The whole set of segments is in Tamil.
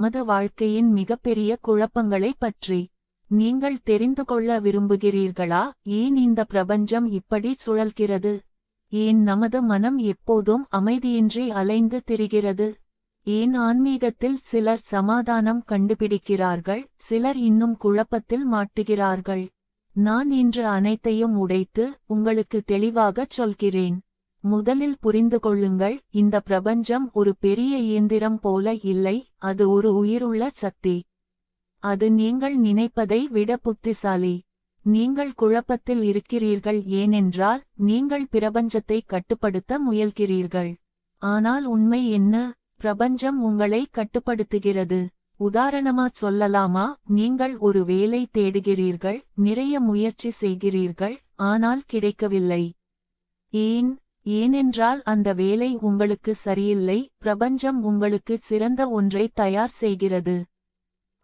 நமது வாழ்க்கையின் மிகப்பெரிய குழப்பங்களை பற்றி நீங்கள் தெரிந்து கொள்ள விரும்புகிறீர்களா? ஏன் இந்த பிரபஞ்சம் இப்படி சுழல்கிறது? ஏன் நமது மனம் எப்போதும் அமைதியின்றி அலைந்து திரிகிறது? ஏன் ஆன்மீகத்தில் சிலர் சமாதானம் கண்டுபிடிக்கிறார்கள், சிலர் இன்னும் குழப்பத்தில் மாட்டுகிறார்கள்? நான் இன்று அனைத்தையும் உடைத்து உங்களுக்கு தெளிவாகச் சொல்கிறேன். முதலில் புரிந்து கொள்ளுங்கள், இந்த பிரபஞ்சம் ஒரு பெரிய இயந்திரம் போல இல்லை, அது ஒரு உயிருள்ள சக்தி. அது நீங்கள் நினைப்பதை விட புத்திசாலி. நீங்கள் குழப்பத்தில் இருக்கிறீர்கள் ஏனென்றால் நீங்கள் பிரபஞ்சத்தை கட்டுப்படுத்த முயல்கிறீர்கள். ஆனால் உண்மை என்ன? பிரபஞ்சம் உங்களை கட்டுப்படுத்துகிறது. உதாரணமா சொல்லலாமா? நீங்கள் ஒரு வேலை தேடுகிறீர்கள், நிறைய முயற்சி செய்கிறீர்கள், ஆனால் கிடைக்கவில்லை. ஏனென்றால் அந்த வேலை உங்களுக்கு சரியில்லை. பிரபஞ்சம் உங்களுக்கு சிறந்த ஒன்றை தயார் செய்கிறது.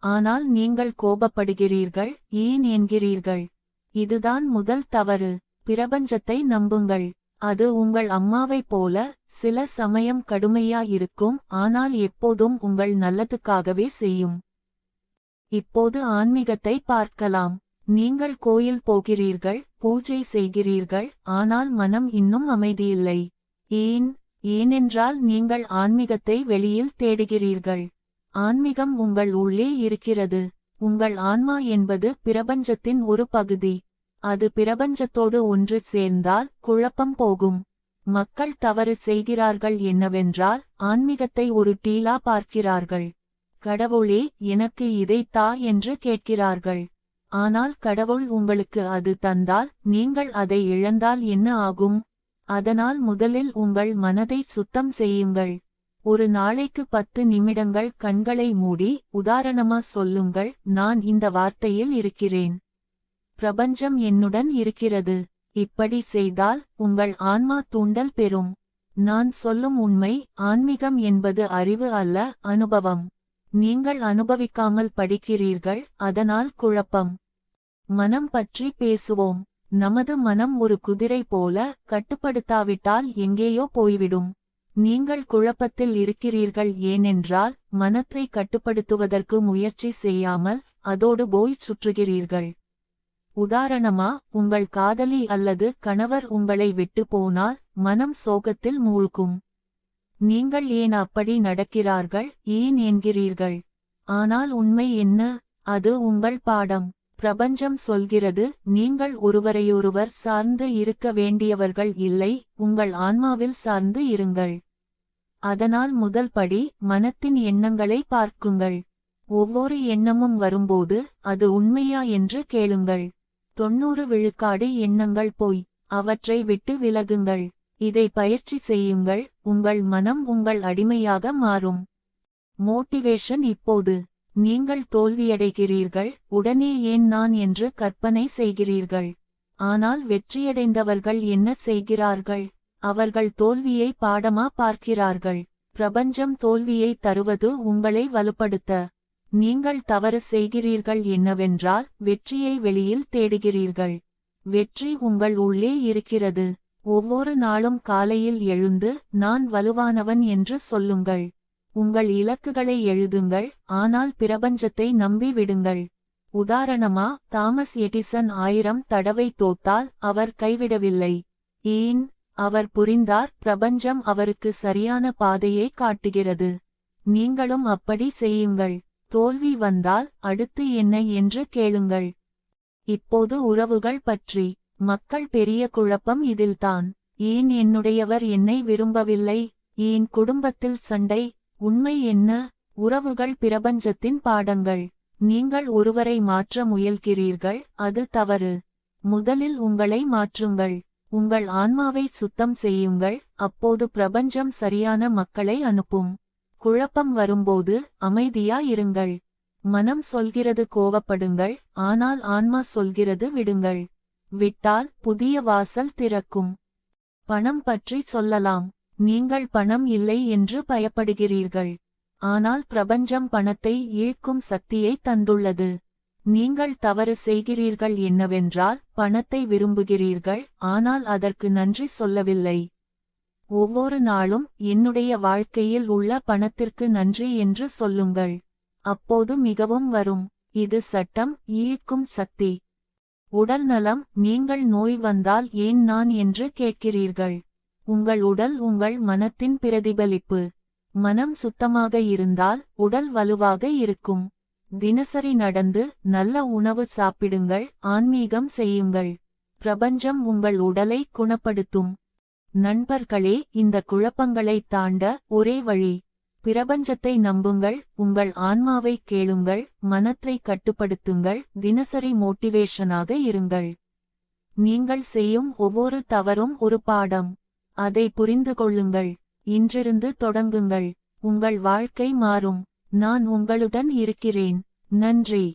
ஆனால் நீங்கள் கோபப்படுகிறீர்கள். ஏன் என்கிறீர்கள்? இதுதான் முதல் தவறு. பிரபஞ்சத்தை நம்புங்கள். அது உங்கள் அம்மாவைப் போல, சில சமயம் கடுமையா இருக்கும், ஆனால் எப்போதும் உங்கள் நல்லதுக்காகவே செய்யும். இப்போது ஆன்மீகத்தை பார்க்கலாம். நீங்கள் கோயில் போகிறீர்கள், பூஜை செய்கிறீர்கள், ஆனால் மனம் இன்னும் அமைதியில்லை. ஏனென்றால் நீங்கள் ஆன்மீகத்தை வெளியில் தேடுகிறீர்கள். ஆன்மீகம் உங்கள் உள்ளே இருக்கிறது. உங்கள் ஆன்மா என்பது பிரபஞ்சத்தின் ஒரு பகுதி. அது பிரபஞ்சத்தோடு ஒன்று சேர்ந்தால் குழப்பம் போகும். மக்கள் தவறு செய்கிறார்கள் என்னவென்றால், ஆன்மீகத்தை ஒரு டீலா பார்க்கிறார்கள். கடவுளே, எனக்கு இதைத் தா என்று கேட்கிறார்கள். ஆனால் கடவுள் உங்களுக்கு அது தந்தால், நீங்கள் அதை இழந்தால் என்ன ஆகும்? அதனால் முதலில் உங்கள் மனதை சுத்தம் செய்யுங்கள். ஒரு நாளைக்கு 10 நிமிடங்கள் கண்களை மூடி, உதாரணமா சொல்லுங்கள், நான் இந்த வார்த்தையில் இருக்கிறேன். பிரபஞ்சம் என்னுடன் இருக்கிறது. இப்படி செய்தால் உங்கள் ஆன்மா தூண்டல் பெறும். நான் சொல்லும் உண்மை, ஆன்மீகம் என்பது அறிவு அல்ல, அனுபவம். நீங்கள் அனுபவிக்காமல் படிக்கிறீர்கள், அதனால் குழப்பம். மனம் பற்றி பேசுவோம். நமது மனம் ஒரு குதிரை போல, கட்டுப்படுத்தாவிட்டால் எங்கேயோ போய்விடும். நீங்கள் குழப்பத்தில் இருக்கிறீர்கள் ஏனென்றால், மனத்தை கட்டுப்படுத்துவதற்கு முயற்சி செய்யாமல், அதோடு போய் சுற்றுகிறீர்கள். உதாரணமா, உங்கள் காதலி அல்லது கணவர் உங்களை விட்டு போனால், மனம் சோகத்தில் மூழ்கும். நீங்கள் ஏன் அப்படி நடக்கிறார்கள், ஏன் என்கிறீர்கள்? ஆனால் உண்மை என்ன? அது உங்கள் பாடம். பிரபஞ்சம் சொல்கிறது, நீங்கள் ஒருவரையொருவர் சார்ந்து இருக்க வேண்டியவர்கள் இல்லை, உங்கள் ஆன்மாவில் சார்ந்து இருங்கள். அதனால் முதல் படி, மனத்தின் எண்ணங்களை பார்க்குங்கள். ஒவ்வொரு எண்ணமும் வரும்போது, அது உண்மையா என்று கேளுங்கள். 90 விழுக்காடு எண்ணங்கள் பொய். அவற்றை விட்டு விலகுங்கள். இதை பயிற்சி செய்யுங்கள், உங்கள் மனம் உங்கள் அடிமையாக மாறும். மோட்டிவேஷன். இப்போது நீங்கள் தோல்வியடைகிறீர்கள், உடனே ஏன் நான் என்று கற்பனை செய்கிறீர்கள். ஆனால் வெற்றியடைந்தவர்கள் என்ன செய்கிறார்கள்? அவர்கள் தோல்வியை பாடமா பார்க்கிறார்கள். பிரபஞ்சம் தோல்வியை தருவது உங்களை வலுப்படுத்த. நீங்கள் தவறு செய்கிறீர்கள் என்னவென்றால், வெற்றியை வெளியில் தேடுகிறீர்கள். வெற்றி உங்கள் உள்ளே இருக்கிறது. ஒவ்வொரு நாளும் காலையில் எழுந்து, நான் வலுவானவன் என்று சொல்லுங்கள். உங்கள் இலக்குகளை எழுதுங்கள், ஆனால் பிரபஞ்சத்தை நம்பி விடுங்கள். உதாரணமா, தாமஸ் எடிசன் 1000 தடவை தோத்தால் அவர் கைவிடவில்லை. ஏன்? அவர் புரிந்தார், பிரபஞ்சம் அவருக்கு சரியான பாதையை காட்டுகிறது. நீங்களும் அப்படி செய்யுங்கள். தோல்வி வந்தால், அடுத்து என்ன என்று கேளுங்கள். இப்போது உறவுகள் பற்றி. மக்கள் பெரிய குழப்பம் இதில்தான். ஏன் என்னுடையவர் என்னை விரும்பவில்லை? ஏன் குடும்பத்தில் சண்டை? உண்மை என்ன? உறவுகள் பிரபஞ்சத்தின் பாடங்கள். நீங்கள் ஒருவரை மாற்ற முயல்கிறீர்கள், அது தவறு. முதலில் உங்களை மாற்றுங்கள். உங்கள் ஆன்மாவை சுத்தம் செய்யுங்கள், அப்போது பிரபஞ்சம் சரியான மக்களை அனுப்பும். குழப்பம் வரும்போது அமைதியா இருங்கள். மனம் சொல்கிறது கோவப்படுங்கள், ஆனால் ஆன்மா சொல்கிறது விடுங்கள். விட்டால் புதிய வாசல் திறக்கும். பணம் பற்றி சொல்லலாம். நீங்கள் பணம் இல்லை என்று பயப்படுகிறீர்கள். ஆனால் பிரபஞ்சம் பணத்தை ஈர்க்கும் சக்தியை தந்துள்ளது. நீங்கள் தவறு செய்கிறீர்கள் என்னவென்றால், பணத்தை விரும்புகிறீர்கள், ஆனால் அதற்கு நன்றி சொல்லவில்லை. ஒவ்வொரு நாளும் என்னுடைய வாழ்க்கையில் உள்ள பணத்திற்கு நன்றி என்று சொல்லுங்கள். அப்போது மிகவும் வரும். இது சட்டம், ஈர்க்கும் சக்தி. உடல் நலம். நீங்கள் நோய் வந்தால் ஏன் நான் என்று கேட்கிறீர்கள். உங்கள் உடல் உங்கள் மனத்தின் பிரதிபலிப்பு. மனம் சுத்தமாக இருந்தால் உடல் வலுவாக இருக்கும். தினசரி நடந்து நல்ல உணவு சாப்பிடுங்கள், ஆன்மீகம் செய்யுங்கள். பிரபஞ்சம் உங்கள் உடலை குணப்படுத்தும். நண்பர்களே, இந்த குழப்பங்களை தாண்ட ஒரே வழி. பிரபஞ்சத்தை நம்புங்கள், உங்கள் ஆன்மாவை கேளுங்கள், மனத்தை கட்டுப்படுத்துங்கள், தினசரி மோட்டிவேஷனாக இருங்கள். நீங்கள் செய்யும் ஒவ்வொரு தவறும் ஒரு பாடம். அதை புரிந்து கொள்ளுங்கள். இன்றிருந்து தொடங்குங்கள். உங்கள் வாழ்க்கை மாறும். நான் உங்களுடன் இருக்கிறேன். நன்றி.